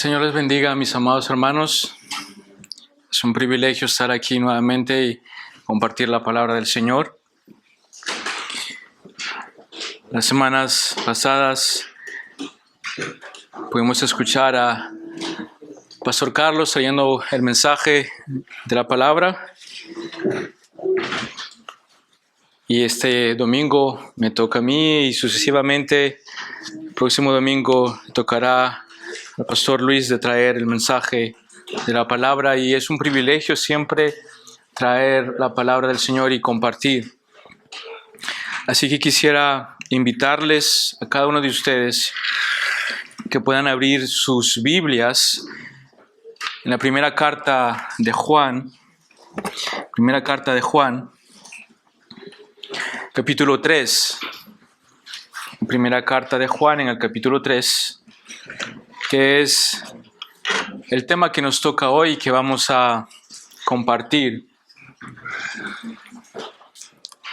Señor les bendiga, mis amados hermanos. Es un privilegio estar aquí nuevamente y compartir la palabra del Señor. Las semanas pasadas pudimos escuchar a Pastor Carlos trayendo el mensaje de la palabra. Y este domingo me toca a mí y sucesivamente el próximo domingo tocará al Pastor Luis de traer el mensaje de la palabra, y es un privilegio siempre traer la palabra del Señor y compartir. Así que quisiera invitarles a cada uno de ustedes que puedan abrir sus Biblias en la primera carta de Juan, capítulo 3. Primera carta de Juan en el capítulo 3, que es el tema que nos toca hoy y que vamos a compartir.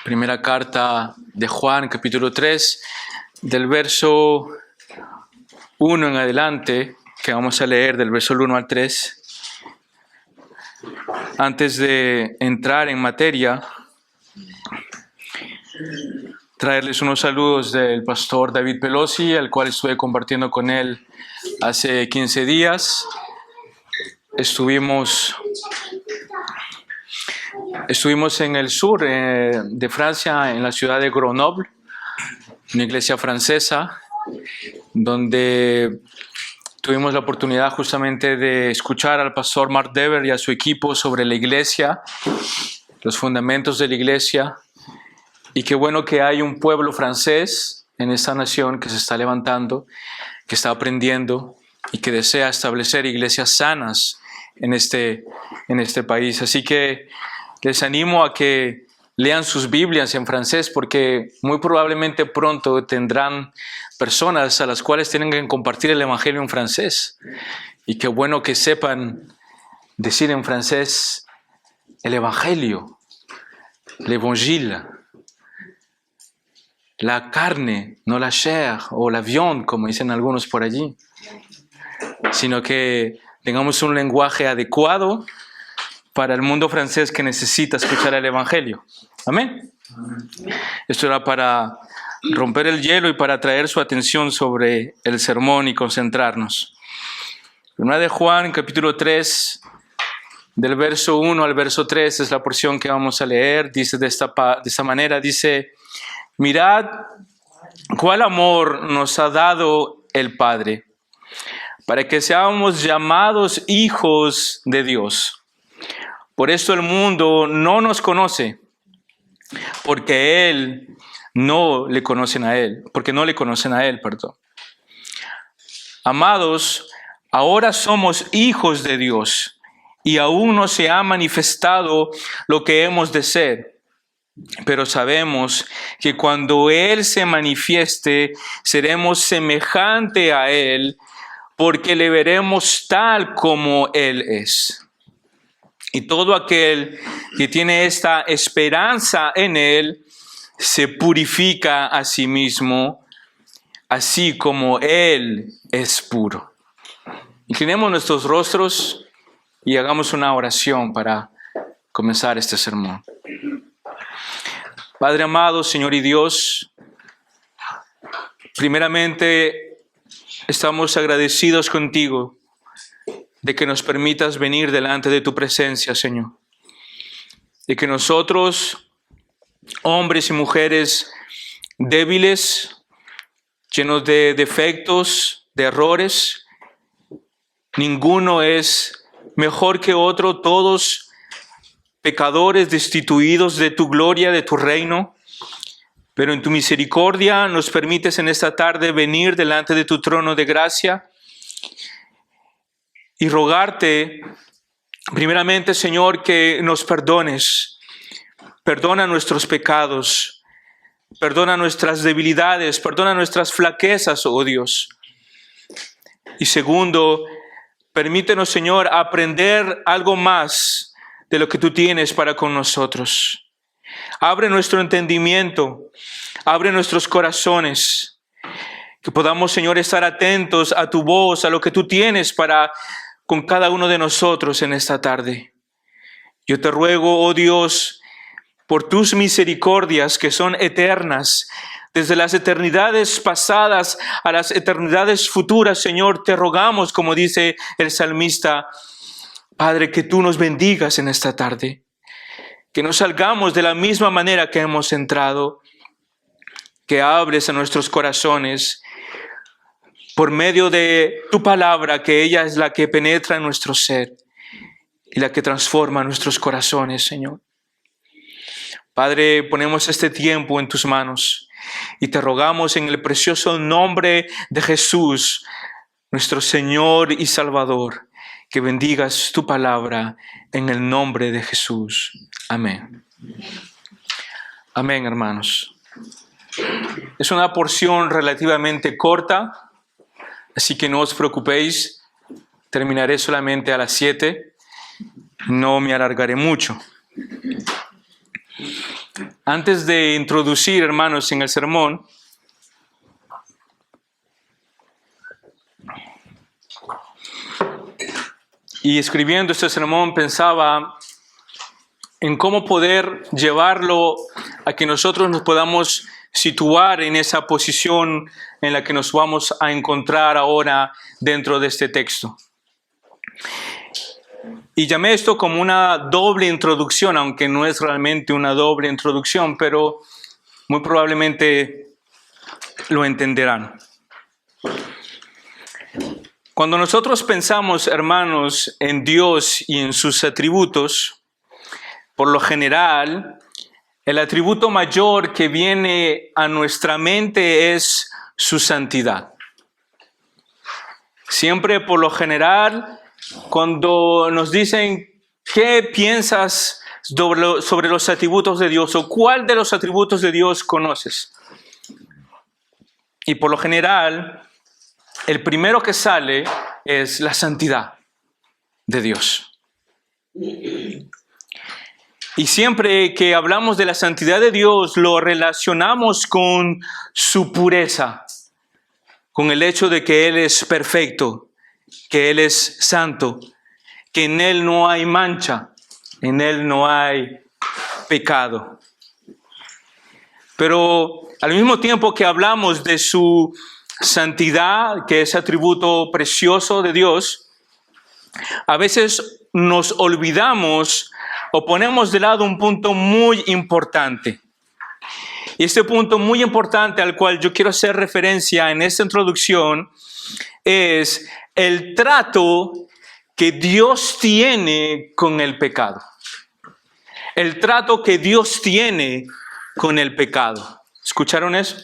Primera carta de Juan, capítulo 3, del verso 1 en adelante, que vamos a leer del verso 1 al 3. Antes de entrar en materia, traerles unos saludos del pastor David Pelosi, al cual estuve compartiendo con él hace 15 días. Estuvimos en el sur de Francia, en la ciudad de Grenoble, una iglesia francesa, donde tuvimos la oportunidad justamente de escuchar al pastor Mark Dever y a su equipo sobre la iglesia, los fundamentos de la iglesia. Y qué bueno que hay un pueblo francés en esta nación que se está levantando, que está aprendiendo y que desea establecer iglesias sanas en este país. Así que les animo a que lean sus Biblias en francés, porque muy probablemente pronto tendrán personas a las cuales tienen que compartir el Evangelio en francés. Y qué bueno que sepan decir en francés el Evangelio, l'Évangile. La carne, no la chair o la viande, como dicen algunos por allí, sino que tengamos un lenguaje adecuado para el mundo francés que necesita escuchar el Evangelio. Amén. Esto era para romper el hielo y para atraer su atención sobre el sermón y concentrarnos. Primera de Juan, capítulo 3, del verso 1 al verso 3, es la porción que vamos a leer. Dice de esta manera, dice: mirad cuál amor nos ha dado el Padre, para que seamos llamados hijos de Dios. Por esto el mundo no nos conoce, porque no le conocen a Él. Amados, ahora somos hijos de Dios, y aún no se ha manifestado lo que hemos de ser. Pero sabemos que cuando Él se manifieste, seremos semejante a Él, porque le veremos tal como Él es. Y todo aquel que tiene esta esperanza en Él, se purifica a sí mismo, así como Él es puro. Inclinemos nuestros rostros y hagamos una oración para comenzar este sermón. Padre amado, Señor y Dios, primeramente estamos agradecidos contigo de que nos permitas venir delante de tu presencia, Señor. De que nosotros, hombres y mujeres débiles, llenos de defectos, de errores, ninguno es mejor que otro, todos pecadores destituidos de tu gloria, de tu reino, pero en tu misericordia nos permites en esta tarde venir delante de tu trono de gracia y rogarte, primeramente, Señor, que nos perdones. Perdona nuestros pecados, perdona nuestras debilidades, perdona nuestras flaquezas, oh Dios. Y segundo, permítenos, Señor, aprender algo más de lo que tú tienes para con nosotros. Abre nuestro entendimiento, abre nuestros corazones, Que podamos, Señor, estar atentos a tu voz, a lo que tú tienes para con cada uno de nosotros en esta tarde. Yo te ruego, oh Dios, por tus misericordias que son eternas, desde las eternidades pasadas a las eternidades futuras, Señor, te rogamos, como dice el salmista, Padre, que tú nos bendigas en esta tarde, que no salgamos de la misma manera que hemos entrado, que abres a nuestros corazones por medio de tu palabra, que ella es la que penetra en nuestro ser y la que transforma nuestros corazones, Señor. Padre, ponemos este tiempo en tus manos y te rogamos en el precioso nombre de Jesús, nuestro Señor y Salvador, que bendigas tu palabra en el nombre de Jesús. Amén. Amén, hermanos. Es una porción relativamente corta, así que no os preocupéis. Terminaré solamente a las 7. No me alargaré mucho. Antes de introducir, hermanos, en el sermón, y escribiendo este sermón pensaba en cómo poder llevarlo a que nosotros nos podamos situar en esa posición en la que nos vamos a encontrar ahora dentro de este texto. Y llamé esto como una doble introducción, aunque no es realmente una doble introducción, pero muy probablemente lo entenderán. Cuando nosotros pensamos, hermanos, en Dios y en sus atributos, por lo general, el atributo mayor que viene a nuestra mente es su santidad. Siempre, por lo general, cuando nos dicen qué piensas sobre los atributos de Dios o cuál de los atributos de Dios conoces. Y por lo general, el primero que sale es la santidad de Dios. Y siempre que hablamos de la santidad de Dios, lo relacionamos con su pureza, con el hecho de que Él es perfecto, que Él es santo, que en Él no hay mancha, en Él no hay pecado. Pero al mismo tiempo que hablamos de su santidad, que es atributo precioso de Dios, a veces nos olvidamos o ponemos de lado un punto muy importante. Y este punto muy importante al cual yo quiero hacer referencia en esta introducción es el trato que Dios tiene con el pecado. El trato que Dios tiene con el pecado. ¿Escucharon eso?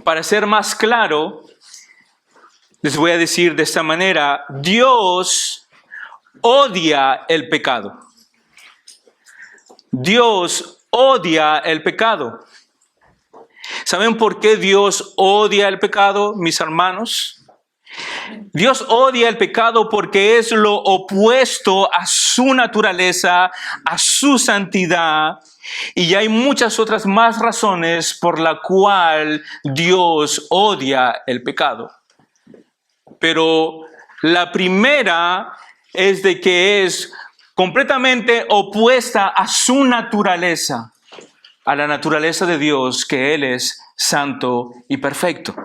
Para ser más claro, les voy a decir de esta manera: Dios odia el pecado. Dios odia el pecado. ¿Saben por qué Dios odia el pecado, mis hermanos? Dios odia el pecado porque es lo opuesto a su naturaleza, a su santidad, y hay muchas otras más razones por la cual Dios odia el pecado. Pero la primera es de que es completamente opuesta a su naturaleza, a la naturaleza de Dios, que Él es santo y perfecto.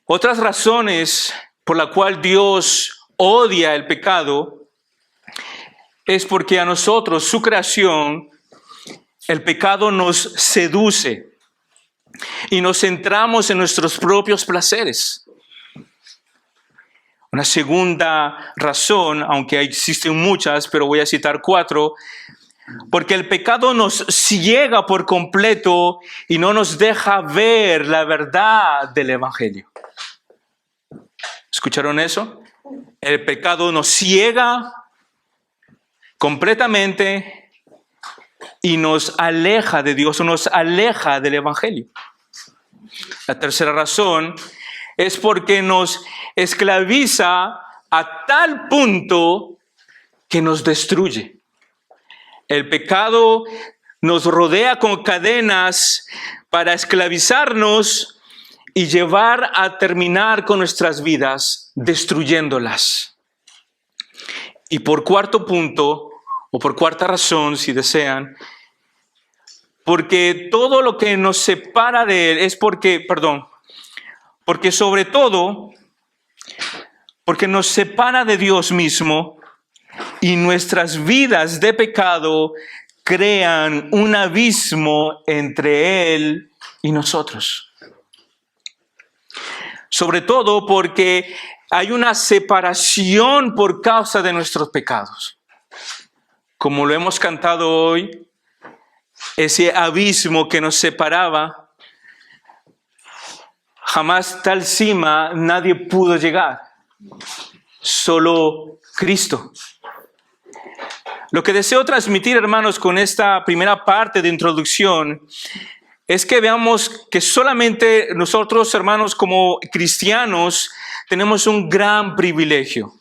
Otras razones por la cual Dios odia el pecado es porque a nosotros, su creación, el pecado nos seduce y nos centramos en nuestros propios placeres. Una segunda razón, aunque existen muchas, pero voy a citar 4, porque el pecado nos ciega por completo y no nos deja ver la verdad del Evangelio. ¿Escucharon eso? El pecado nos ciega completamente y nos aleja de Dios, o nos aleja del Evangelio. La tercera razón es porque nos esclaviza a tal punto que nos destruye. El pecado nos rodea con cadenas para esclavizarnos y llevar a terminar con nuestras vidas, destruyéndolas. Y por cuarto punto, o por cuarta razón, si desean, porque todo lo que nos separa de Él es porque sobre todo, porque nos separa de Dios mismo y nuestras vidas de pecado crean un abismo entre Él y nosotros. Sobre todo porque hay una separación por causa de nuestros pecados. Como lo hemos cantado hoy, ese abismo que nos separaba, jamás tal cima nadie pudo llegar, solo Cristo. Lo que deseo transmitir, hermanos, con esta primera parte de introducción es que veamos que solamente nosotros, hermanos, como cristianos, tenemos un gran privilegio.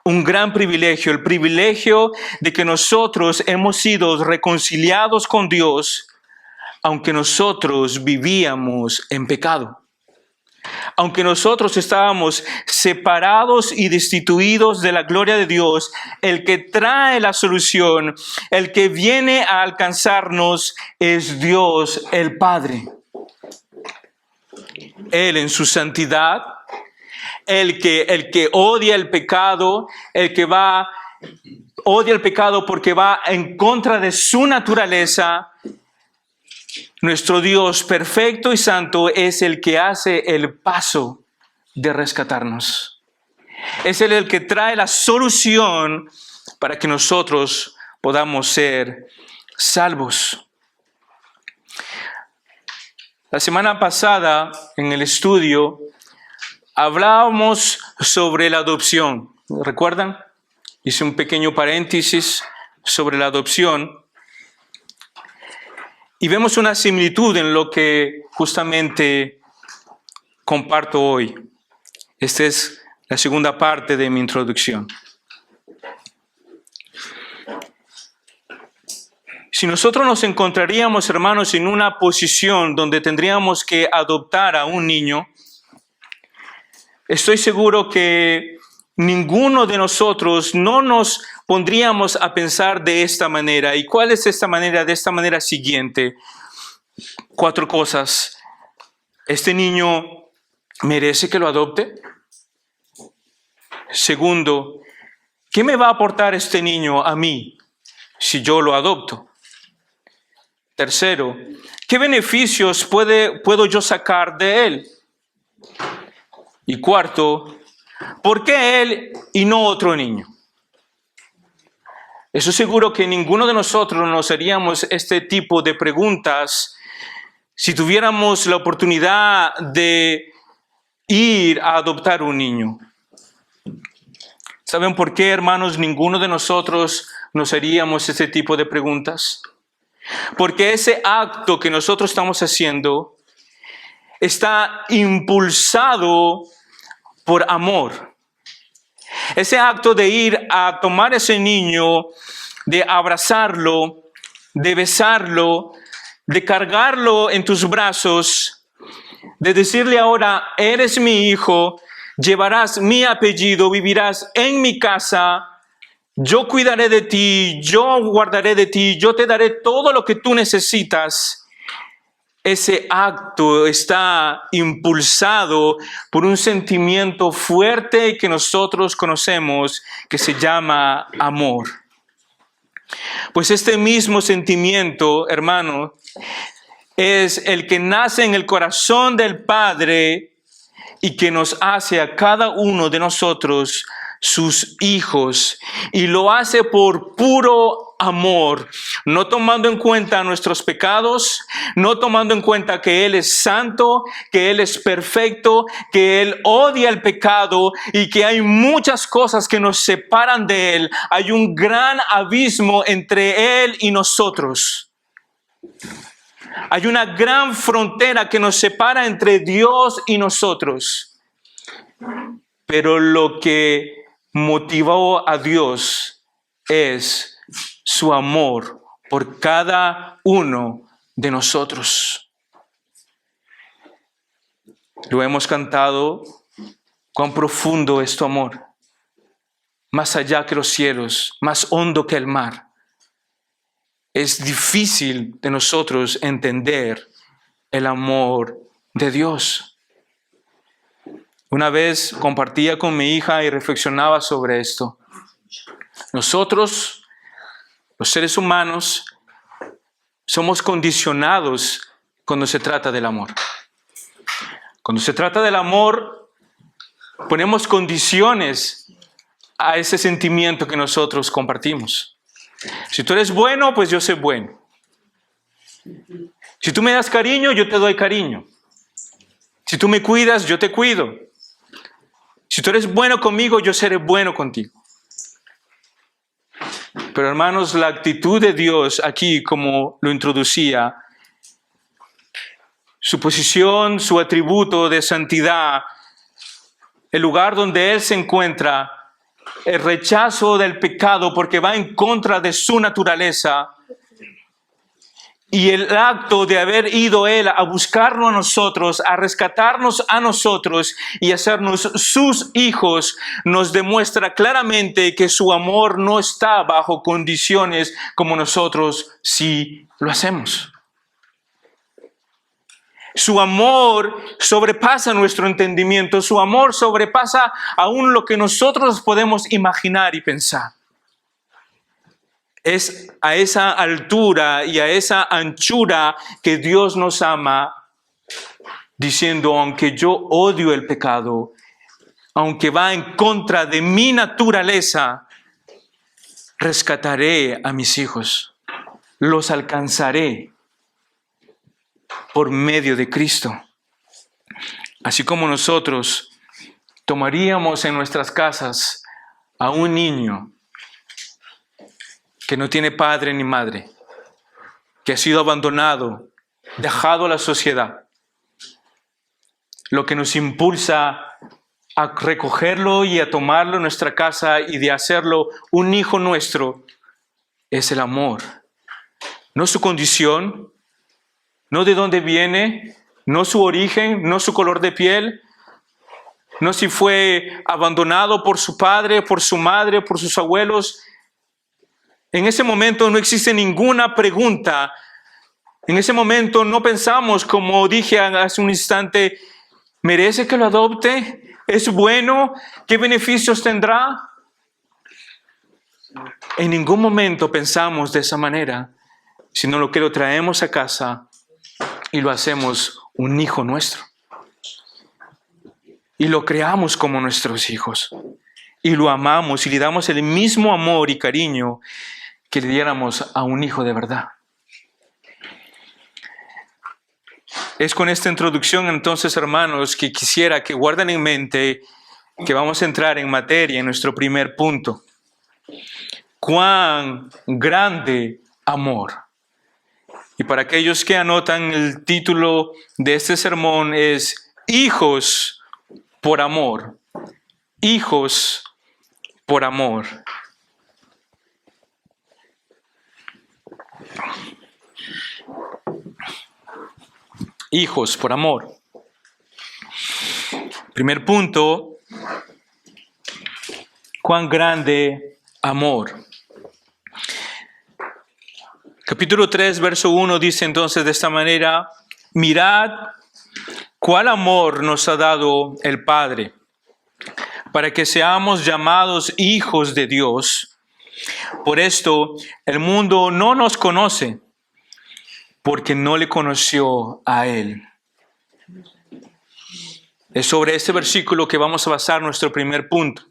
Un gran privilegio, el privilegio de que nosotros hemos sido reconciliados con Dios, aunque nosotros vivíamos en pecado. Aunque nosotros estábamos separados y destituidos de la gloria de Dios, el que trae la solución, el que viene a alcanzarnos es Dios el Padre. Él en su santidad, el que odia el pecado, odia el pecado porque va en contra de su naturaleza. Nuestro Dios perfecto y santo es el que hace el paso de rescatarnos. Es Él el que trae la solución para que nosotros podamos ser salvos. La semana pasada en el estudio hablábamos sobre la adopción. ¿Recuerdan? Hice un pequeño paréntesis sobre la adopción. Y vemos una similitud en lo que justamente comparto hoy. Esta es la segunda parte de mi introducción. Si nosotros nos encontraríamos, hermanos, en una posición donde tendríamos que adoptar a un niño, estoy seguro que ninguno de nosotros no nos pondríamos a pensar de esta manera. ¿Y cuál es esta manera? De esta manera siguiente. 4 cosas. ¿Este niño merece que lo adopte? Segundo, ¿qué me va a aportar este niño a mí si yo lo adopto? Tercero, ¿qué beneficios puedo yo sacar de él? Y cuarto, ¿por qué él y no otro niño? Eso seguro que ninguno de nosotros nos haríamos este tipo de preguntas si tuviéramos la oportunidad de ir a adoptar un niño. ¿Saben por qué, hermanos, ninguno de nosotros nos haríamos este tipo de preguntas? Porque ese acto que nosotros estamos haciendo está impulsado por amor. Ese acto de ir a tomar a ese niño, de abrazarlo, de besarlo, de cargarlo en tus brazos, de decirle ahora, eres mi hijo, llevarás mi apellido, vivirás en mi casa, yo cuidaré de ti, yo guardaré de ti, yo te daré todo lo que tú necesitas. Ese acto está impulsado por un sentimiento fuerte que nosotros conocemos que se llama amor. Pues este mismo sentimiento, hermano, es el que nace en el corazón del Padre y que nos hace a cada uno de nosotros sus hijos, y lo hace por puro amor, no tomando en cuenta nuestros pecados, no tomando en cuenta que Él es santo, que Él es perfecto, que Él odia el pecado y que hay muchas cosas que nos separan de Él. Hay un gran abismo entre Él y nosotros. Hay una gran frontera que nos separa entre Dios y nosotros. Pero lo que motivó a Dios es su amor por cada uno de nosotros. Lo hemos cantado, cuán profundo es tu amor, más allá que los cielos, más hondo que el mar. Es difícil de nosotros entender el amor de Dios. Una vez compartía con mi hija y reflexionaba sobre esto. Nosotros, los seres humanos, somos condicionados cuando se trata del amor. Cuando se trata del amor, ponemos condiciones a ese sentimiento que nosotros compartimos. Si tú eres bueno, pues yo soy bueno. Si tú me das cariño, yo te doy cariño. Si tú me cuidas, yo te cuido. Si tú eres bueno conmigo, yo seré bueno contigo. Pero hermanos, la actitud de Dios aquí, como lo introducía, su posición, su atributo de santidad, el lugar donde Él se encuentra, el rechazo del pecado porque va en contra de su naturaleza y el acto de haber ido Él a buscarnos a nosotros, a rescatarnos a nosotros y hacernos sus hijos, nos demuestra claramente que su amor no está bajo condiciones como nosotros sí lo hacemos. Su amor sobrepasa nuestro entendimiento, su amor sobrepasa aún lo que nosotros podemos imaginar y pensar. Es a esa altura y a esa anchura que Dios nos ama, diciendo, aunque yo odio el pecado, aunque va en contra de mi naturaleza, rescataré a mis hijos, los alcanzaré por medio de Cristo. Así como nosotros tomaríamos en nuestras casas a un niño que no tiene padre ni madre, que ha sido abandonado, dejado a la sociedad, lo que nos impulsa a recogerlo y a tomarlo en nuestra casa y de hacerlo un hijo nuestro es el amor, no su condición, no de dónde viene, no su origen, no su color de piel, no si fue abandonado por su padre, por su madre, por sus abuelos. En ese momento no existe ninguna pregunta. En ese momento no pensamos, como dije hace un instante, ¿merece que lo adopte? ¿Es bueno? ¿Qué beneficios tendrá? En ningún momento pensamos de esa manera, sino lo que lo traemos a casa y lo hacemos un hijo nuestro. Y lo creamos como nuestros hijos. Y lo amamos y le damos el mismo amor y cariño que le diéramos a un hijo de verdad. Es con esta introducción entonces, hermanos, que quisiera que guarden en mente que vamos a entrar en materia en nuestro primer punto. ¡Cuán grande amor! Y para aquellos que anotan, el título de este sermón es Hijos por amor. Hijos por amor. Hijos por amor. Primer punto, cuán grande amor. Capítulo 3, verso 1 dice entonces de esta manera, mirad cuál amor nos ha dado el Padre, para que seamos llamados hijos de Dios. Por esto el mundo no nos conoce, porque no le conoció a Él. Es sobre este versículo que vamos a basar nuestro primer punto.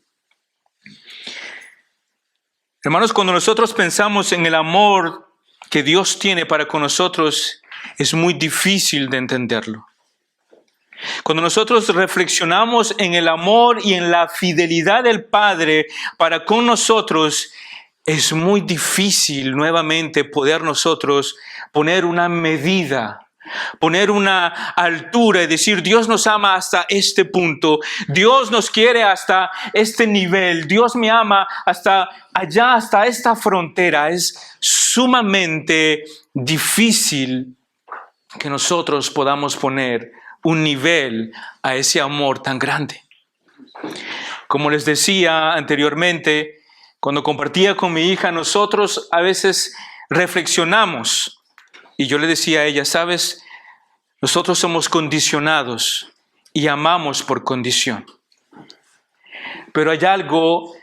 Hermanos, cuando nosotros pensamos en el amor que Dios tiene para con nosotros, es muy difícil de entenderlo. Cuando nosotros reflexionamos en el amor y en la fidelidad del Padre para con nosotros, es muy difícil nuevamente poder nosotros poner una medida, Poner una altura y decir, Dios nos ama hasta este punto, Dios nos quiere hasta este nivel, Dios me ama hasta allá, hasta esta frontera. Es sumamente difícil que nosotros podamos poner un nivel a ese amor tan grande. Como les decía anteriormente, cuando compartía con mi hija, nosotros a veces reflexionamos. Y yo le decía a ella, ¿sabes? Nosotros somos condicionados y amamos por condición. Pero hay algo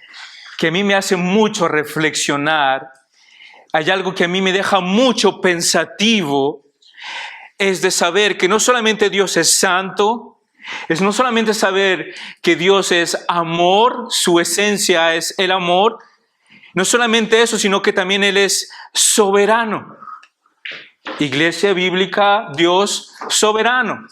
que a mí me hace mucho reflexionar, hay algo que a mí me deja mucho pensativo, es de saber que no solamente Dios es santo, es no solamente saber que Dios es amor, su esencia es el amor, no solamente eso, sino que también Él es soberano. Iglesia bíblica, Dios soberano.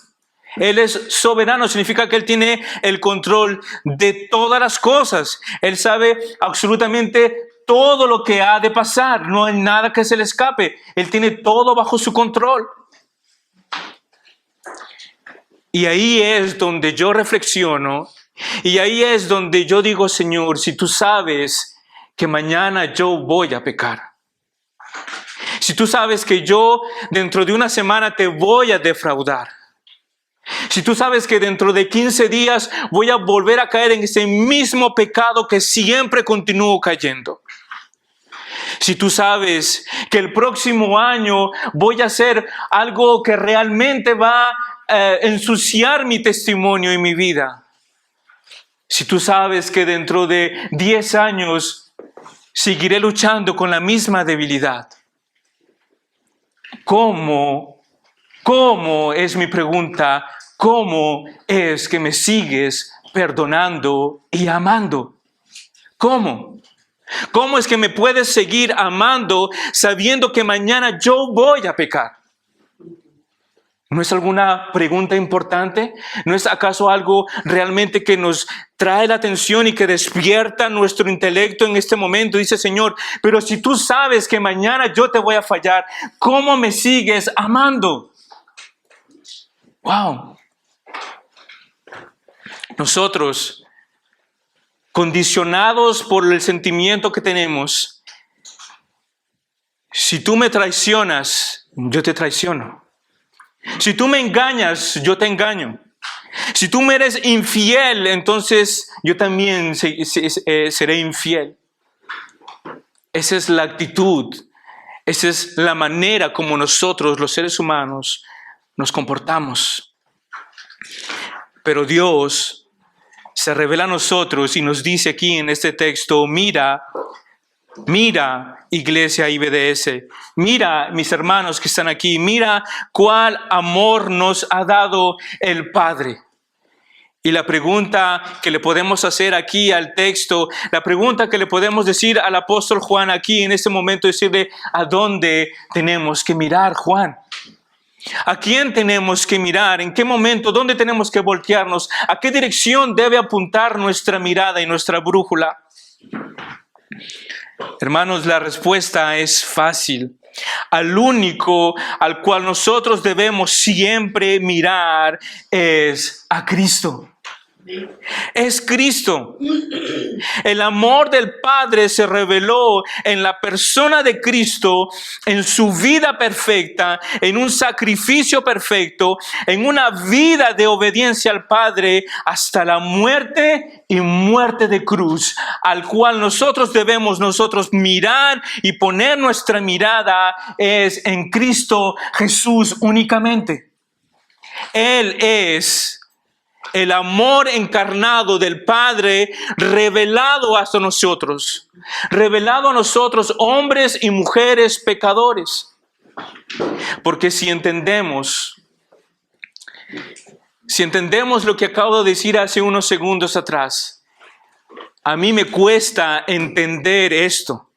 Él es soberano, significa que Él tiene el control de todas las cosas. Él sabe absolutamente todo lo que ha de pasar. No hay nada que se le escape. Él tiene todo bajo su control. Y ahí es donde yo reflexiono. Y ahí es donde yo digo, Señor, si tú sabes que mañana yo voy a pecar. Si tú sabes que yo dentro de una semana te voy a defraudar. Si tú sabes que dentro de 15 días voy a volver a caer en ese mismo pecado que siempre continúo cayendo. Si tú sabes que el próximo año voy a hacer algo que realmente va a ensuciar mi testimonio y mi vida. Si tú sabes que dentro de 10 años seguiré luchando con la misma debilidad. ¿Cómo es mi pregunta? ¿Cómo es que me sigues perdonando y amando? ¿Cómo? ¿Cómo es que me puedes seguir amando sabiendo que mañana yo voy a pecar? ¿No es alguna pregunta importante? ¿No es acaso algo realmente que nos trae la atención y que despierta nuestro intelecto en este momento? Dice, Señor, pero si tú sabes que mañana yo te voy a fallar, ¿cómo me sigues amando? ¡Wow! Nosotros, condicionados por el sentimiento que tenemos, si tú me traicionas, yo te traiciono. Si tú me engañas, yo te engaño. Si tú me eres infiel, entonces yo también seré infiel. Esa es la actitud, esa es la manera como nosotros, los seres humanos, nos comportamos. Pero Dios se revela a nosotros y nos dice aquí en este texto, mira, iglesia IBDS, mira mis hermanos que están aquí, mira cuál amor nos ha dado el Padre. Y la pregunta que le podemos hacer aquí al texto, la pregunta que le podemos decir al apóstol Juan aquí en este momento, decirle, ¿a dónde tenemos que mirar, Juan? ¿A quién tenemos que mirar? ¿En qué momento? ¿Dónde tenemos que voltearnos? ¿A qué dirección debe apuntar nuestra mirada y nuestra brújula? Hermanos, la respuesta es fácil. Al único al cual nosotros debemos siempre mirar es a Cristo. Es Cristo. El amor del Padre se reveló en la persona de Cristo, en su vida perfecta, en un sacrificio perfecto, en una vida de obediencia al Padre hasta la muerte y muerte de cruz, al cual nosotros debemos mirar y poner nuestra mirada es en Cristo Jesús únicamente. Él es el amor encarnado del Padre revelado hasta nosotros, revelado a nosotros, hombres y mujeres pecadores. Porque si entendemos lo que acabo de decir hace unos segundos atrás, a mí me cuesta entender esto.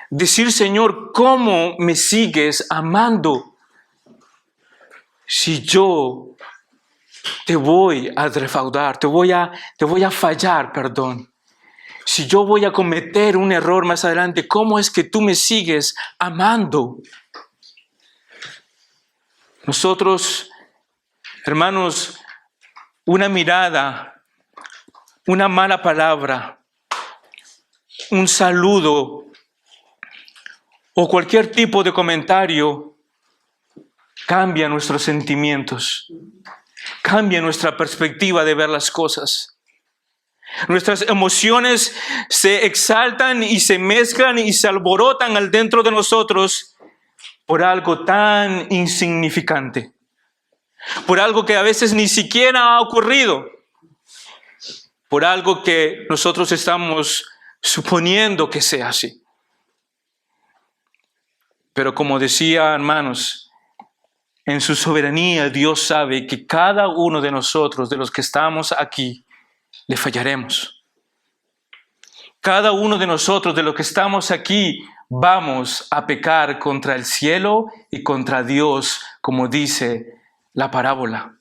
Decir, Señor, ¿cómo me sigues amando si yo te voy a defraudar, te voy a fallar, perdón? Si yo voy a cometer un error más adelante, ¿cómo es que tú me sigues amando? Nosotros, hermanos, una mirada, una mala palabra, un saludo o cualquier tipo de comentario cambia nuestros sentimientos, cambia nuestra perspectiva de ver las cosas. Nuestras emociones se exaltan y se mezclan y se alborotan al dentro de nosotros por algo tan insignificante, por algo que a veces ni siquiera ha ocurrido, por algo que nosotros estamos suponiendo que sea así. Pero como decía, hermanos, en su soberanía Dios sabe que cada uno de nosotros, de los que estamos aquí, le fallaremos. Cada uno de nosotros, de los que estamos aquí, vamos a pecar contra el cielo y contra Dios, como dice la parábola.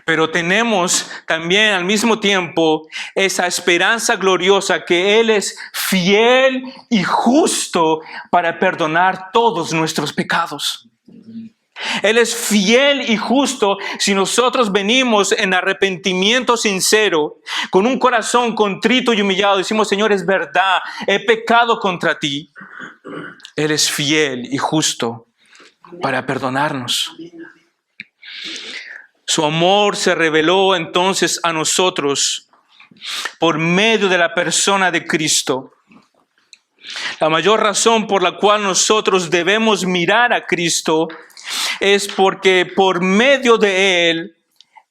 Pero tenemos también al mismo tiempo esa esperanza gloriosa que Él es fiel y justo para perdonar todos nuestros pecados. Él es fiel y justo si nosotros venimos en arrepentimiento sincero, con un corazón contrito y humillado, decimos: Señor, es verdad, he pecado contra ti. Él es fiel y justo para perdonarnos. Su amor se reveló entonces a nosotros por medio de la persona de Cristo. La mayor razón por la cual nosotros debemos mirar a Cristo es porque por medio de Él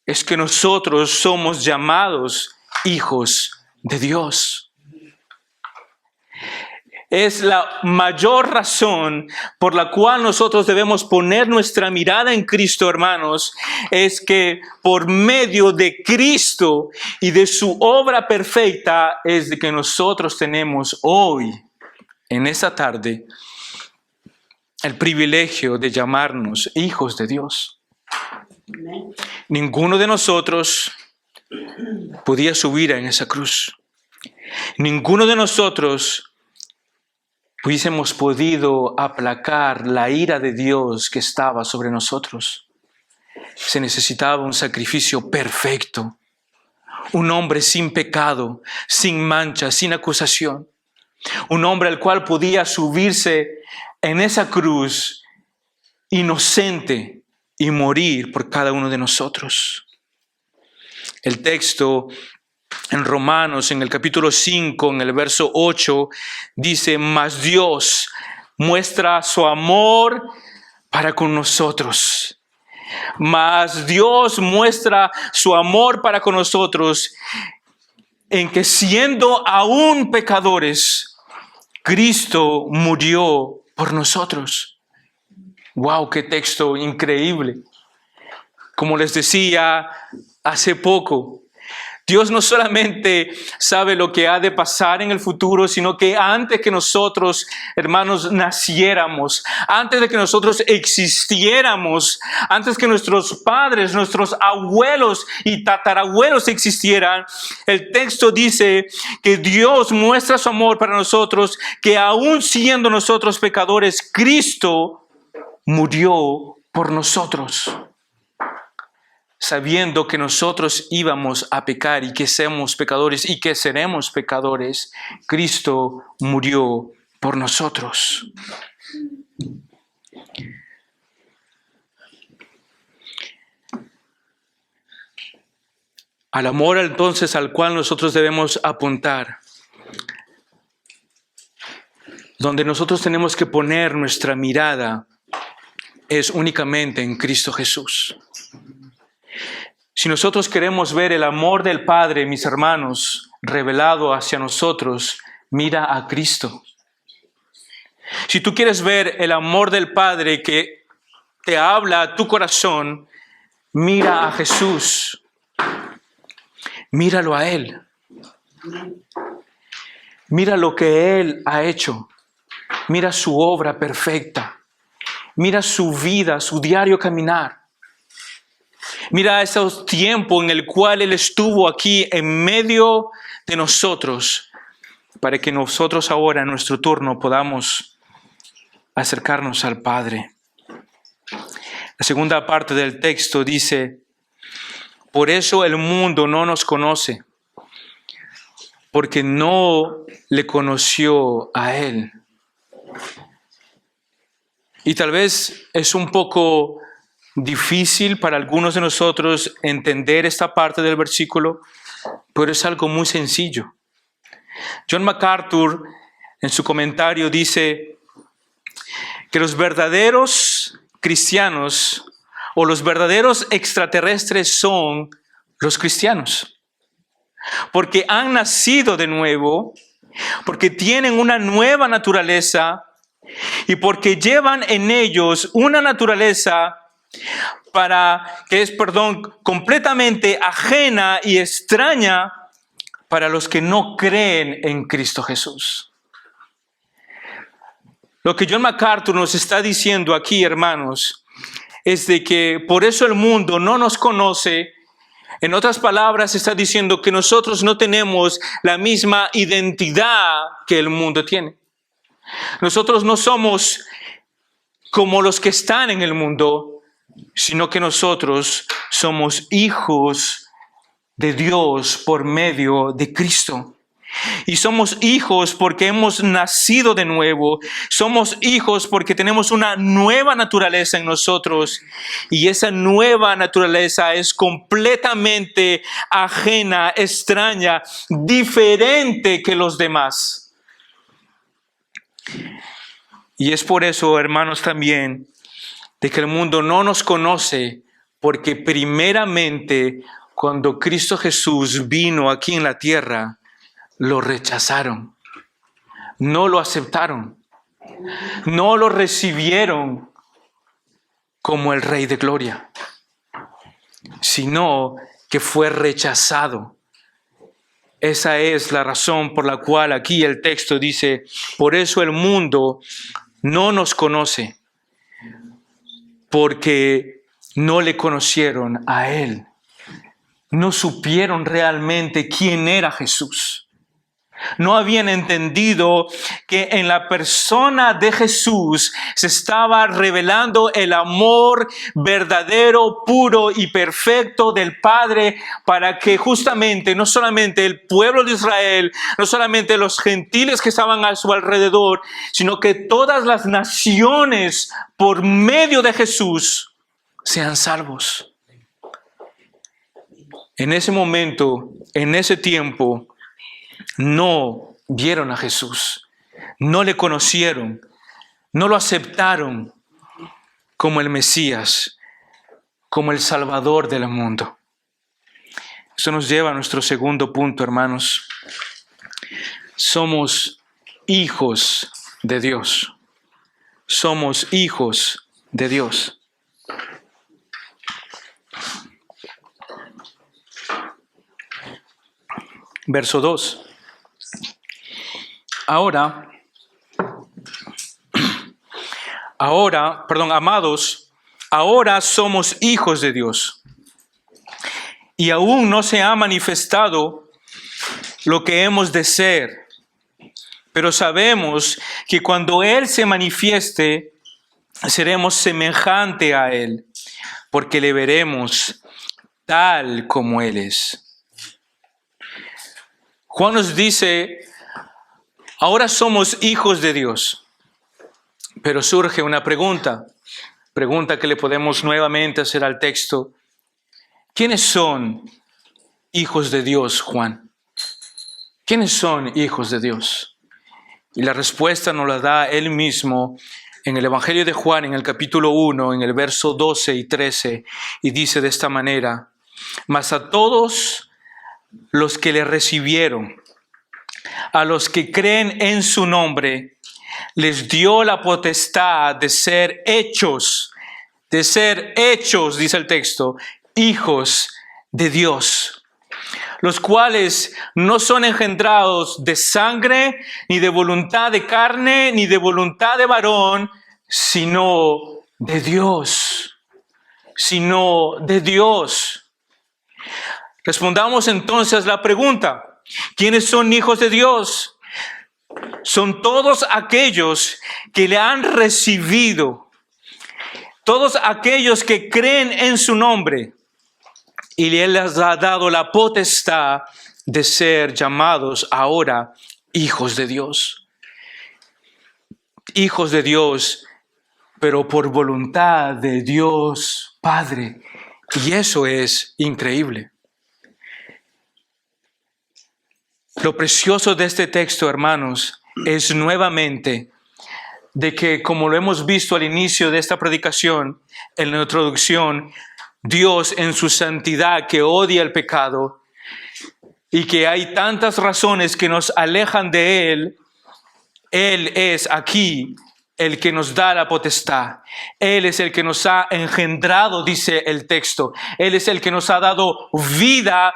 es que nosotros somos llamados hijos de Dios. Es la mayor razón por la cual nosotros debemos poner nuestra mirada en Cristo, hermanos, es que por medio de Cristo y de su obra perfecta es de que nosotros tenemos hoy, en esta tarde, el privilegio de llamarnos hijos de Dios. Amén. Ninguno de nosotros podía subir en esa cruz. Ninguno de nosotros hubiésemos podido aplacar la ira de Dios que estaba sobre nosotros. Se necesitaba un sacrificio perfecto, un hombre sin pecado, sin mancha, sin acusación, un hombre al cual podía subirse en esa cruz inocente y morir por cada uno de nosotros. El texto en Romanos, en el capítulo 5, en el verso 8, dice: mas Dios muestra su amor para con nosotros. Mas Dios muestra su amor para con nosotros en que siendo aún pecadores, Cristo murió por nosotros. ¡Wow! ¡Qué texto increíble! Como les decía hace poco, Dios no solamente sabe lo que ha de pasar en el futuro, sino que antes que nosotros, hermanos, naciéramos, antes de que nosotros existiéramos, antes que nuestros padres, nuestros abuelos y tatarabuelos existieran, el texto dice que Dios muestra su amor para nosotros, que aún siendo nosotros pecadores, Cristo murió por nosotros. Sabiendo que nosotros íbamos a pecar y que somos pecadores y que seremos pecadores, Cristo murió por nosotros. Al amor entonces al cual nosotros debemos apuntar, donde nosotros tenemos que poner nuestra mirada, es únicamente en Cristo Jesús. Si nosotros queremos ver el amor del Padre, mis hermanos, revelado hacia nosotros, mira a Cristo. Si tú quieres ver el amor del Padre que te habla a tu corazón, mira a Jesús. Míralo a Él. Mira lo que Él ha hecho. Mira su obra perfecta. Mira su vida, su diario caminar. Mira ese tiempo en el cual Él estuvo aquí en medio de nosotros, para que nosotros ahora en nuestro turno podamos acercarnos al Padre. La segunda parte del texto dice, por eso el mundo no nos conoce, porque no le conoció a Él. Y tal vez es un poco difícil para algunos de nosotros entender esta parte del versículo, pero es algo muy sencillo. John MacArthur en su comentario dice que los verdaderos cristianos o los verdaderos extraterrestres son los cristianos, porque han nacido de nuevo, porque tienen una nueva naturaleza y porque llevan en ellos una naturaleza que es completamente ajena y extraña para los que no creen en Cristo Jesús. Lo que John MacArthur nos está diciendo aquí, hermanos, es de que por eso el mundo no nos conoce. En otras palabras, está diciendo que nosotros no tenemos la misma identidad que el mundo tiene. Nosotros no somos como los que están en el mundo, sino que nosotros somos hijos de Dios por medio de Cristo. Y somos hijos porque hemos nacido de nuevo. Somos hijos porque tenemos una nueva naturaleza en nosotros. Y esa nueva naturaleza es completamente ajena, extraña, diferente que los demás. Y es por eso, hermanos, también, de que el mundo no nos conoce, porque primeramente, cuando Cristo Jesús vino aquí en la tierra, lo rechazaron, no lo aceptaron, no lo recibieron como el Rey de Gloria, sino que fue rechazado. Esa es la razón por la cual aquí el texto dice, por eso el mundo no nos conoce, porque no le conocieron a Él, no supieron realmente quién era Jesús. No habían entendido que en la persona de Jesús se estaba revelando el amor verdadero, puro y perfecto del Padre, para que justamente no solamente el pueblo de Israel, no solamente los gentiles que estaban a su alrededor, sino que todas las naciones por medio de Jesús sean salvos. En ese momento, en ese tiempo, no vieron a Jesús, no le conocieron, no lo aceptaron como el Mesías, como el Salvador del mundo. Eso nos lleva a nuestro segundo punto, hermanos. Somos hijos de Dios. Somos hijos de Dios. Verso 2. Amados, ahora somos hijos de Dios. Y aún no se ha manifestado lo que hemos de ser. Pero sabemos que cuando Él se manifieste, seremos semejante a Él, porque le veremos tal como Él es. Juan nos dice, ahora somos hijos de Dios. Pero surge una pregunta que le podemos nuevamente hacer al texto. ¿Quiénes son hijos de Dios, Juan? ¿Quiénes son hijos de Dios? Y la respuesta nos la da Él mismo en el Evangelio de Juan, en el capítulo 1, en el verso 12 y 13, y dice de esta manera, mas a todos los que le recibieron, a los que creen en su nombre, les dio la potestad de ser hechos, dice el texto, hijos de Dios, los cuales no son engendrados de sangre, ni de voluntad de carne, ni de voluntad de varón, sino de Dios. Respondamos entonces la pregunta, ¿quiénes son hijos de Dios? Son todos aquellos que le han recibido, todos aquellos que creen en su nombre, y Él les ha dado la potestad de ser llamados ahora hijos de Dios. Hijos de Dios, pero por voluntad de Dios Padre. Y eso es increíble. Lo precioso de este texto, hermanos, es nuevamente de que, como lo hemos visto al inicio de esta predicación, en la introducción, Dios en su santidad que odia el pecado y que hay tantas razones que nos alejan de Él, Él es aquí el que nos da la potestad. Él es el que nos ha engendrado, dice el texto. Él es el que nos ha dado vida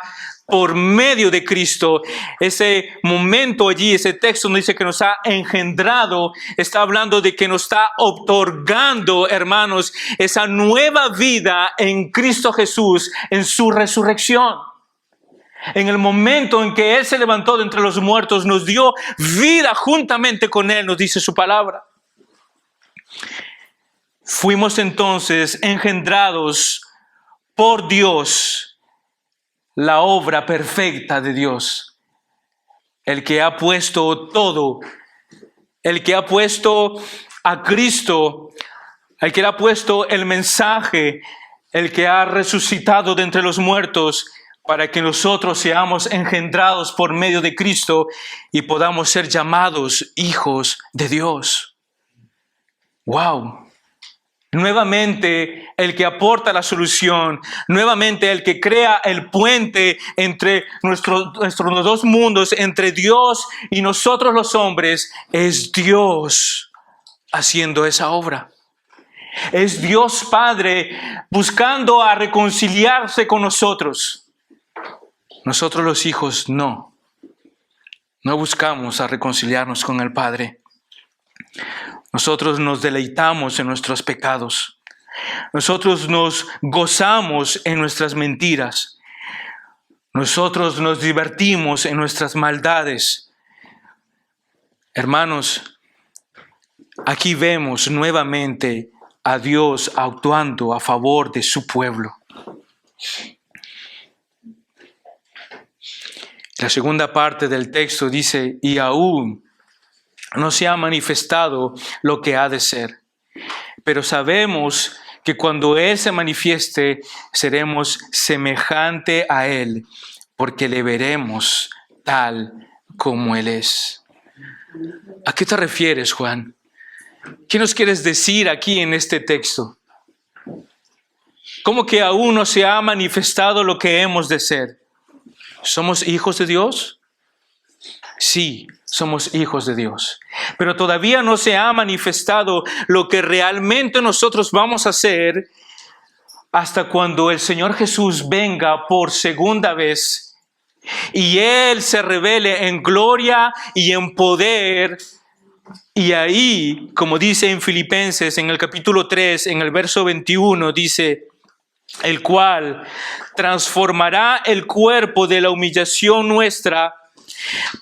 por medio de Cristo. Ese momento allí, ese texto nos dice que nos ha engendrado, está hablando de que nos está otorgando, hermanos, esa nueva vida en Cristo Jesús, en su resurrección. En el momento en que Él se levantó de entre los muertos, nos dio vida juntamente con Él, nos dice su palabra. Fuimos entonces engendrados por Dios, la obra perfecta de Dios, el que ha puesto todo, el que ha puesto a Cristo, el que ha puesto el mensaje, el que ha resucitado de entre los muertos, para que nosotros seamos engendrados por medio de Cristo y podamos ser llamados hijos de Dios. ¡Wow! Nuevamente el que aporta la solución, nuevamente el que crea el puente entre nuestros dos mundos, entre Dios y nosotros los hombres, es Dios haciendo esa obra. Es Dios Padre buscando a reconciliarse con nosotros. Nosotros los hijos no buscamos a reconciliarnos con el Padre. Nosotros nos deleitamos en nuestros pecados. Nosotros nos gozamos en nuestras mentiras. Nosotros nos divertimos en nuestras maldades. Hermanos, aquí vemos nuevamente a Dios actuando a favor de su pueblo. La segunda parte del texto dice, y aún no se ha manifestado lo que ha de ser, pero sabemos que cuando Él se manifieste, seremos semejante a Él, porque le veremos tal como Él es. ¿A qué te refieres, Juan? ¿Qué nos quieres decir aquí en este texto? ¿Cómo que aún no se ha manifestado lo que hemos de ser? ¿Somos hijos de Dios? Sí, somos hijos de Dios. Pero todavía no se ha manifestado lo que realmente nosotros vamos a hacer hasta cuando el Señor Jesús venga por segunda vez y Él se revele en gloria y en poder. Y ahí, como dice en Filipenses, en el capítulo 3, en el verso 21, dice, el cual transformará el cuerpo de la humillación nuestra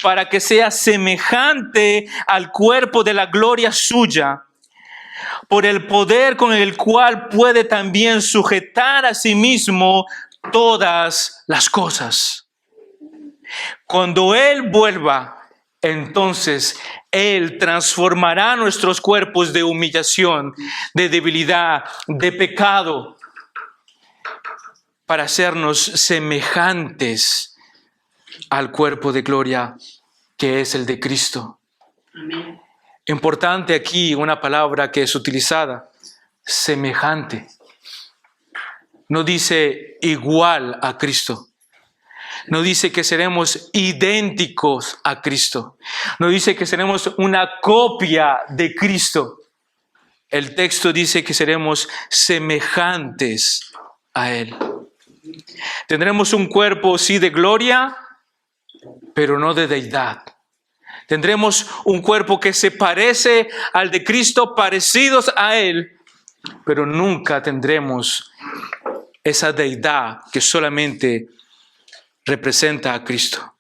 para que sea semejante al cuerpo de la gloria suya, por el poder con el cual puede también sujetar a sí mismo todas las cosas. Cuando Él vuelva, entonces Él transformará nuestros cuerpos de humillación, de debilidad, de pecado, para hacernos semejantes al cuerpo de gloria que es el de Cristo. Amén. Importante aquí una palabra que es utilizada, semejante. No dice igual a Cristo. No dice que seremos idénticos a Cristo. No dice que seremos una copia de Cristo. El texto dice que seremos semejantes a Él. Tendremos un cuerpo, sí, de gloria, pero no de deidad. Tendremos un cuerpo que se parece al de Cristo, parecidos a Él, pero nunca tendremos esa deidad que solamente representa a Cristo.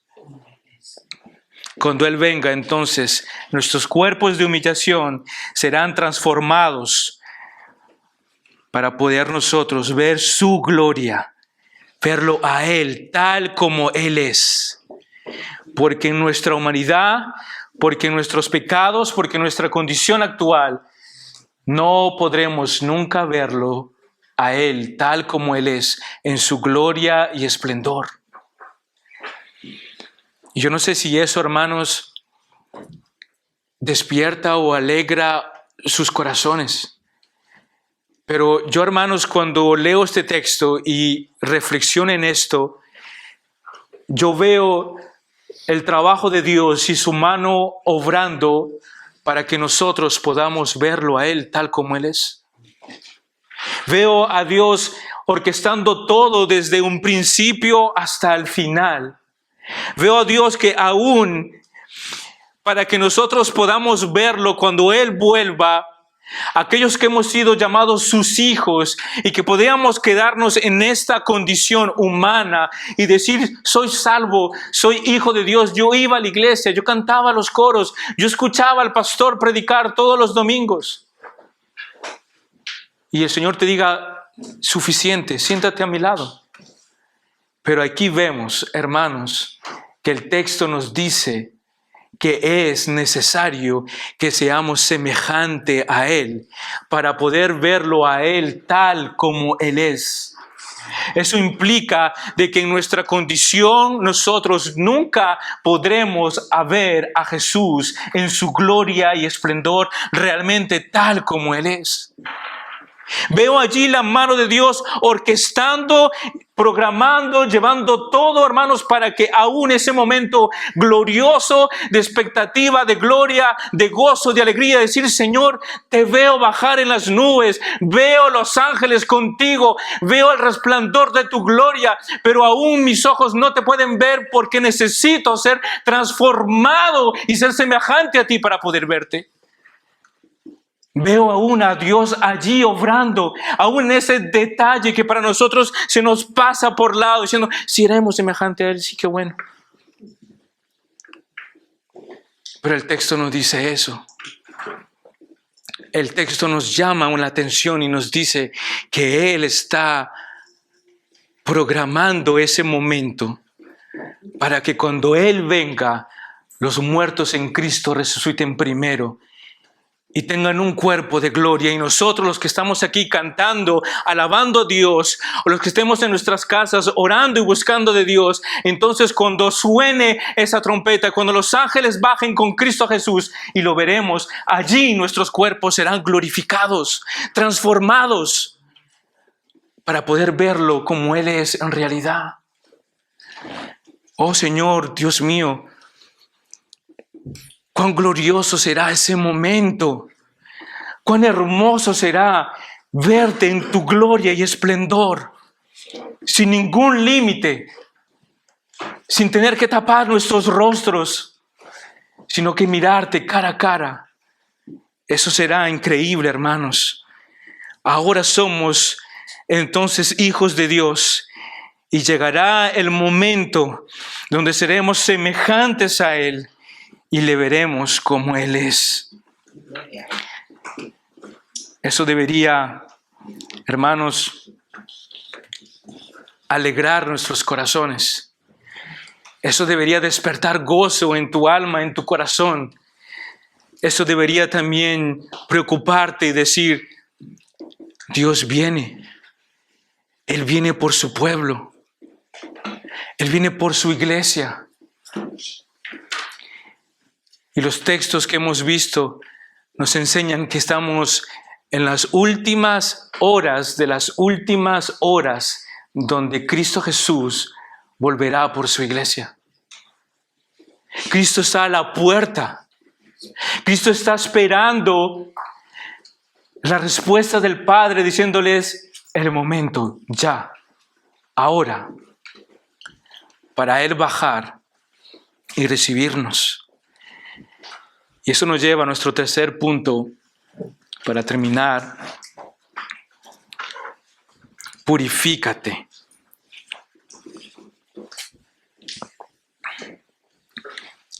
Cuando Él venga, entonces, nuestros cuerpos de humillación serán transformados para poder nosotros ver su gloria, verlo a Él tal como Él es. Porque en nuestra humanidad, porque en nuestros pecados, porque en nuestra condición actual, no podremos nunca verlo a Él tal como Él es, en su gloria y esplendor. Y yo no sé si eso, hermanos, despierta o alegra sus corazones. Pero yo, hermanos, cuando leo este texto y reflexiono en esto, yo veo el trabajo de Dios y su mano obrando para que nosotros podamos verlo a Él tal como Él es. Veo a Dios orquestando todo desde un principio hasta el final. Veo a Dios que aún para que nosotros podamos verlo cuando Él vuelva, aquellos que hemos sido llamados sus hijos y que podíamos quedarnos en esta condición humana y decir, soy salvo, soy hijo de Dios, yo iba a la iglesia, yo cantaba los coros, yo escuchaba al pastor predicar todos los domingos. Y el Señor te diga, suficiente, siéntate a mi lado. Pero aquí vemos, hermanos, que el texto nos dice que es necesario que seamos semejante a Él para poder verlo a Él tal como Él es. Eso implica de que en nuestra condición nosotros nunca podremos ver a Jesús en su gloria y esplendor realmente tal como Él es. Veo allí la mano de Dios orquestando, programando, llevando todo, hermanos, para que aún ese momento glorioso de expectativa, de gloria, de gozo, de alegría, decir, Señor, te veo bajar en las nubes, veo los ángeles contigo, veo el resplandor de tu gloria, pero aún mis ojos no te pueden ver porque necesito ser transformado y ser semejante a ti para poder verte. Veo aún a Dios allí obrando, aún en ese detalle que para nosotros se nos pasa por lado, diciendo, si éramos semejante a Él, sí que bueno. Pero el texto no dice eso. El texto nos llama la atención y nos dice que Él está programando ese momento para que cuando Él venga, los muertos en Cristo resuciten primero y tengan un cuerpo de gloria. Y nosotros, los que estamos aquí cantando, alabando a Dios, o los que estemos en nuestras casas orando y buscando de Dios, entonces cuando suene esa trompeta, cuando los ángeles bajen con Cristo Jesús y lo veremos, allí nuestros cuerpos serán glorificados, transformados, para poder verlo como Él es en realidad. Oh Señor, Dios mío, cuán glorioso será ese momento. Cuán hermoso será verte en tu gloria y esplendor, sin ningún límite, sin tener que tapar nuestros rostros, sino que mirarte cara a cara. Eso será increíble, hermanos. Ahora somos entonces hijos de Dios y llegará el momento donde seremos semejantes a Él y le veremos como Él es. Eso debería, hermanos, alegrar nuestros corazones. Eso debería despertar gozo en tu alma, en tu corazón. Eso debería también preocuparte y decir, Dios viene. Él viene por su pueblo. Él viene por su iglesia. Y los textos que hemos visto nos enseñan que estamos en las últimas horas de las últimas horas donde Cristo Jesús volverá por su iglesia. Cristo está a la puerta. Cristo está esperando la respuesta del Padre diciéndoles el momento, ya, ahora, para Él bajar y recibirnos. Y eso nos lleva a nuestro tercer punto para terminar. Purifícate.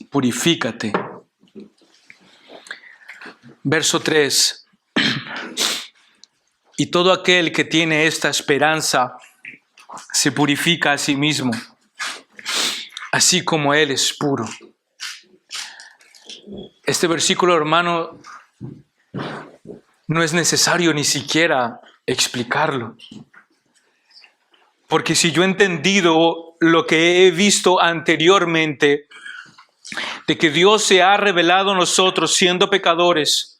Purifícate. Verso 3. Y todo aquel que tiene esta esperanza se purifica a sí mismo, así como Él es puro. Este versículo, hermano, no es necesario ni siquiera explicarlo. Porque si yo he entendido lo que he visto anteriormente, de que Dios se ha revelado a nosotros siendo pecadores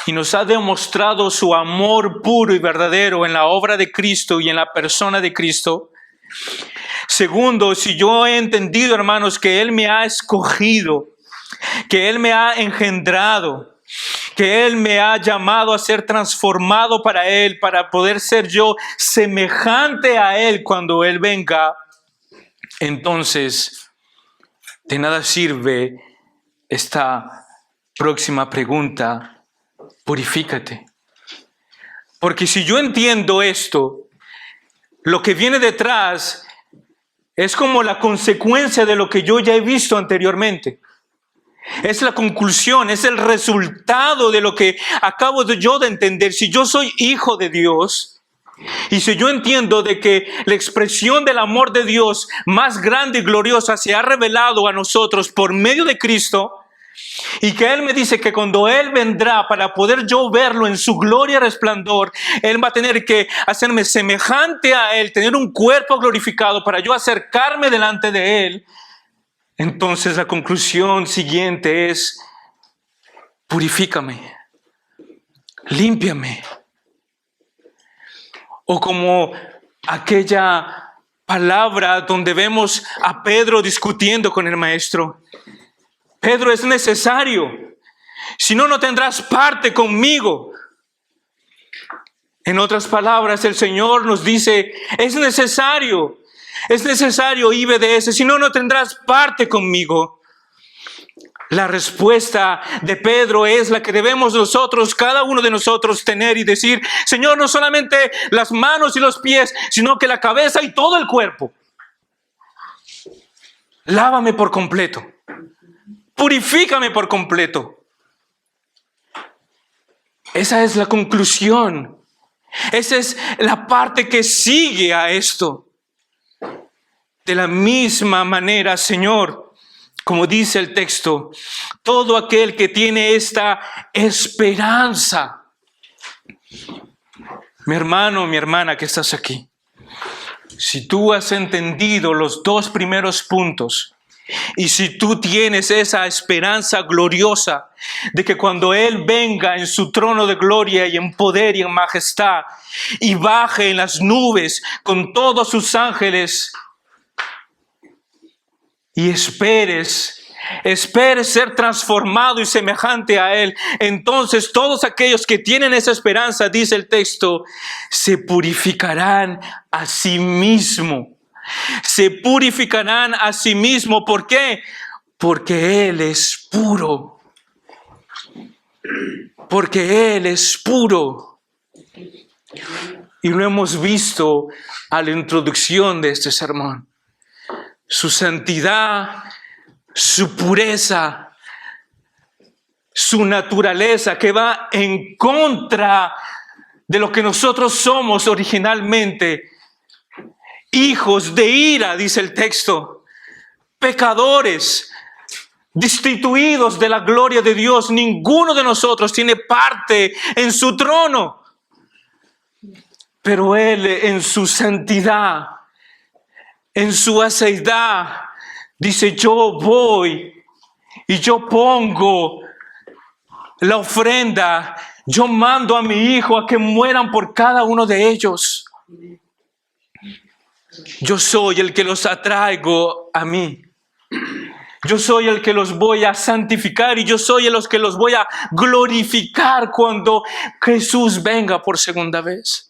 y nos ha demostrado su amor puro y verdadero en la obra de Cristo y en la persona de Cristo. Segundo, si yo he entendido, hermanos, que Él me ha escogido, que Él me ha engendrado, que Él me ha llamado a ser transformado para Él, para poder ser yo semejante a Él cuando Él venga, entonces de nada sirve esta próxima pregunta: purifícate. Porque si yo entiendo esto, lo que viene detrás es como la consecuencia de lo que yo ya he visto anteriormente. Es la conclusión, es el resultado de lo que acabo yo de entender. Si yo soy hijo de Dios y si yo entiendo de que la expresión del amor de Dios más grande y gloriosa se ha revelado a nosotros por medio de Cristo, y que Él me dice que cuando Él vendrá para poder yo verlo en su gloria y resplandor, Él va a tener que hacerme semejante a Él, tener un cuerpo glorificado para yo acercarme delante de Él. Entonces la conclusión siguiente es: purifícame, límpiame. O como aquella palabra donde vemos a Pedro discutiendo con el maestro: Pedro, es necesario, si no, no tendrás parte conmigo. En otras palabras, el Señor nos dice: es necesario, IBDS, si no, no tendrás parte conmigo. La respuesta de Pedro es la que debemos nosotros, cada uno de nosotros, tener y decir: Señor, no solamente las manos y los pies, sino que la cabeza y todo el cuerpo. Lávame por completo. Purifícame por completo. Esa es la conclusión. Esa es la parte que sigue a esto. De la misma manera, Señor, como dice el texto, todo aquel que tiene esta esperanza. Mi hermano, mi hermana que estás aquí, si tú has entendido los dos primeros puntos, y si tú tienes esa esperanza gloriosa de que cuando Él venga en su trono de gloria y en poder y en majestad y baje en las nubes con todos sus ángeles, y esperes ser transformado y semejante a Él, entonces todos aquellos que tienen esa esperanza, dice el texto, se purificarán a sí mismos. Se purificarán a sí mismos. ¿Por qué? Porque Él es puro. Porque Él es puro. Y lo hemos visto a la introducción de este sermón. Su santidad, su pureza, su naturaleza que va en contra de lo que nosotros somos originalmente. Hijos de ira, dice el texto, pecadores, destituidos de la gloria de Dios. Ninguno de nosotros tiene parte en su trono. Pero Él en su santidad, en su aceidad, dice: yo voy y yo pongo la ofrenda. Yo mando a mi Hijo a que mueran por cada uno de ellos. Yo soy el que los atraigo a mí. Yo soy el que los voy a santificar y yo soy el que los voy a glorificar cuando Jesús venga por segunda vez.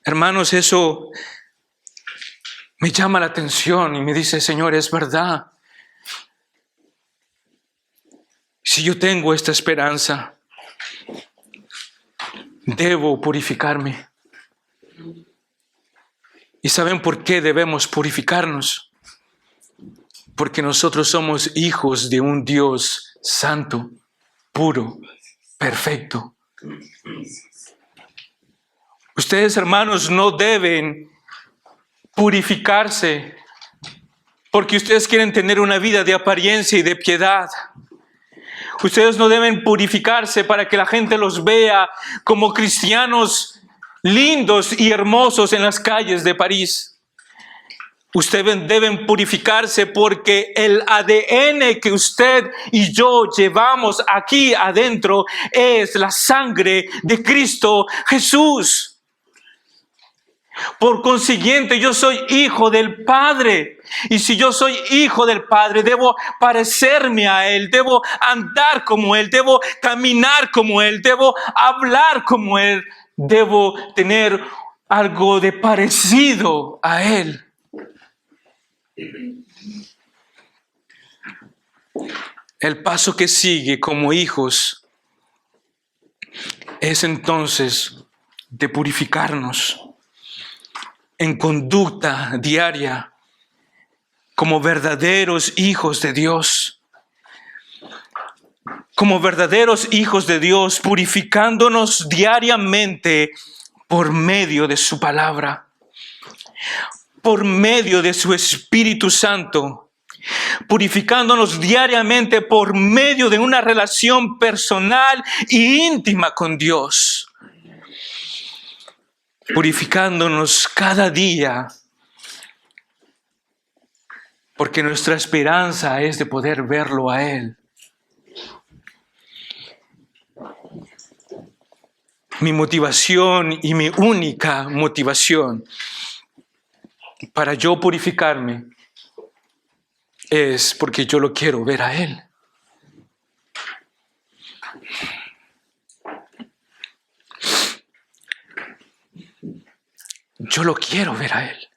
Hermanos, eso me llama la atención y me dice: Señor, es verdad. Si yo tengo esta esperanza, debo purificarme. ¿Y saben por qué debemos purificarnos? Porque nosotros somos hijos de un Dios santo, puro, perfecto. Ustedes, hermanos, no deben purificarse porque ustedes quieren tener una vida de apariencia y de piedad. Ustedes no deben purificarse para que la gente los vea como cristianos lindos y hermosos en las calles de París. Ustedes deben purificarse porque el ADN que usted y yo llevamos aquí adentro es la sangre de Cristo Jesús. Por consiguiente, yo soy hijo del Padre. Y si yo soy hijo del Padre, debo parecerme a Él, debo andar como Él, debo caminar como Él, debo hablar como Él, debo tener algo de parecido a Él. El paso que sigue como hijos es entonces de purificarnos en conducta diaria como verdaderos hijos de Dios. Como verdaderos hijos de Dios, purificándonos diariamente por medio de su palabra, por medio de su Espíritu Santo, purificándonos diariamente por medio de una relación personal e íntima con Dios, purificándonos cada día, porque nuestra esperanza es de poder verlo a Él. Mi motivación y mi única motivación para yo purificarme es porque yo lo quiero ver a Él. Yo lo quiero ver a Él.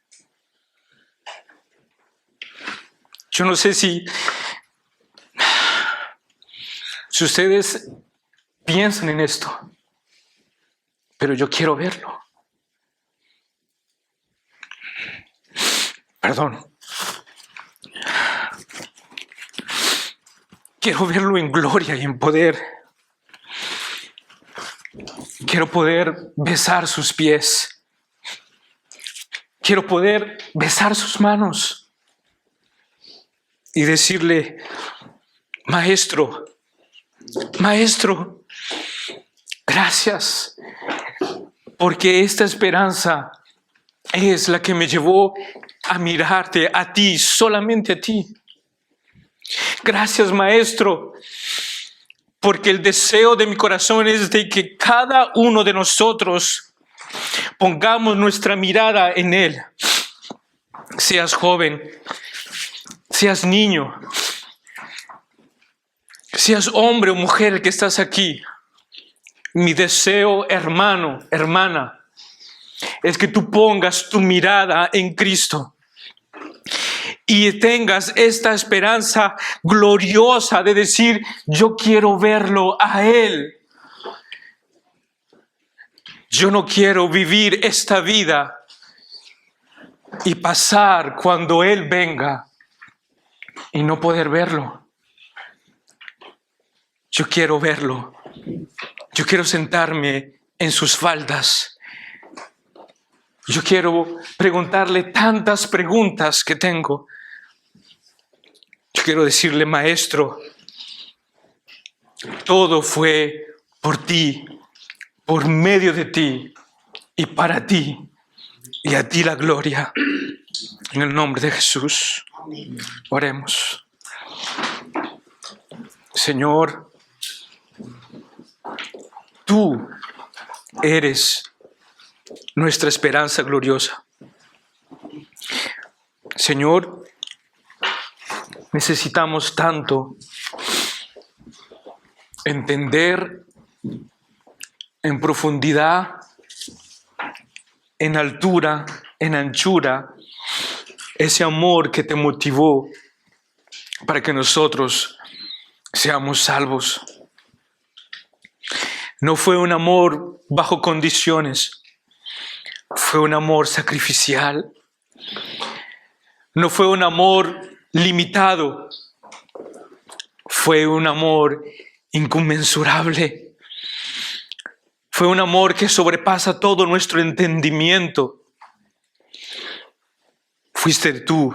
Yo no sé si ustedes piensan en esto, pero yo quiero verlo. Perdón. Quiero verlo en gloria y en poder. Quiero poder besar sus pies. Quiero poder besar sus manos y decirle: Maestro, Maestro, gracias, porque esta esperanza es la que me llevó a mirarte a ti, solamente a ti. Gracias, Maestro, porque el deseo de mi corazón es de que cada uno de nosotros pongamos nuestra mirada en Él. Seas joven, seas niño, seas hombre o mujer que estás aquí. Mi deseo, hermano, hermana, es que tú pongas tu mirada en Cristo y tengas esta esperanza gloriosa de decir: yo quiero verlo a Él. Yo no quiero vivir esta vida y pasar cuando Él venga y no poder verlo. Yo quiero verlo. Yo quiero sentarme en sus faldas. Yo quiero preguntarle tantas preguntas que tengo. Yo quiero decirle: Maestro, todo fue por ti, por medio de ti y para ti. Y a ti la gloria. En el nombre de Jesús. Oremos. Señor, tú eres nuestra esperanza gloriosa. Señor, necesitamos tanto entender en profundidad, en altura, en anchura, ese amor que te motivó para que nosotros seamos salvos. No fue un amor bajo condiciones, fue un amor sacrificial. No fue un amor limitado, fue un amor inconmensurable. Fue un amor que sobrepasa todo nuestro entendimiento. Fuiste tú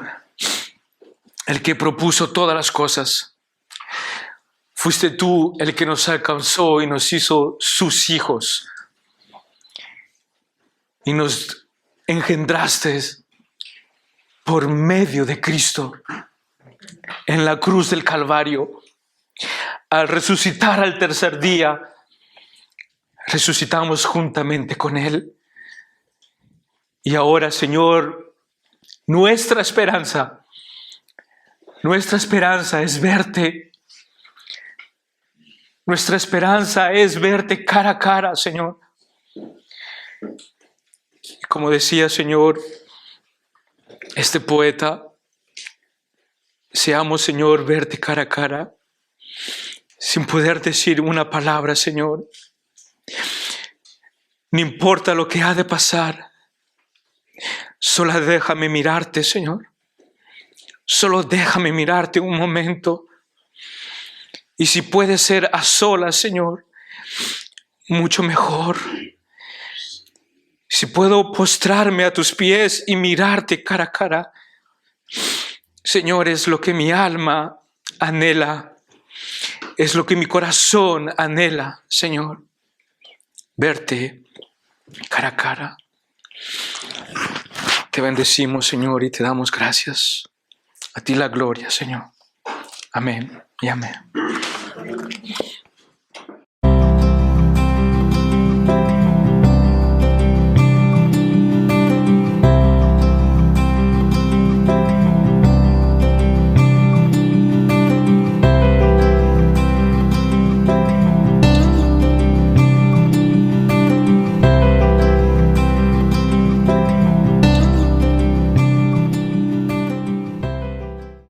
el que propuso todas las cosas. Fuiste tú el que nos alcanzó y nos hizo sus hijos. Y nos engendraste por medio de Cristo en la cruz del Calvario. Al resucitar al tercer día, resucitamos juntamente con Él. Y ahora, Señor, nuestra esperanza es verte. Nuestra esperanza es verte cara a cara, Señor. Y como decía, Señor, este poeta, seamos, Señor, verte cara a cara, sin poder decir una palabra, Señor. No importa lo que ha de pasar, solo déjame mirarte, Señor. Solo déjame mirarte un momento. Y si puede ser a solas, Señor, mucho mejor. Si puedo postrarme a tus pies y mirarte cara a cara, Señor, es lo que mi alma anhela. Es lo que mi corazón anhela, Señor. Verte cara a cara. Te bendecimos, Señor, y te damos gracias. A ti la gloria, Señor. Amén y amén.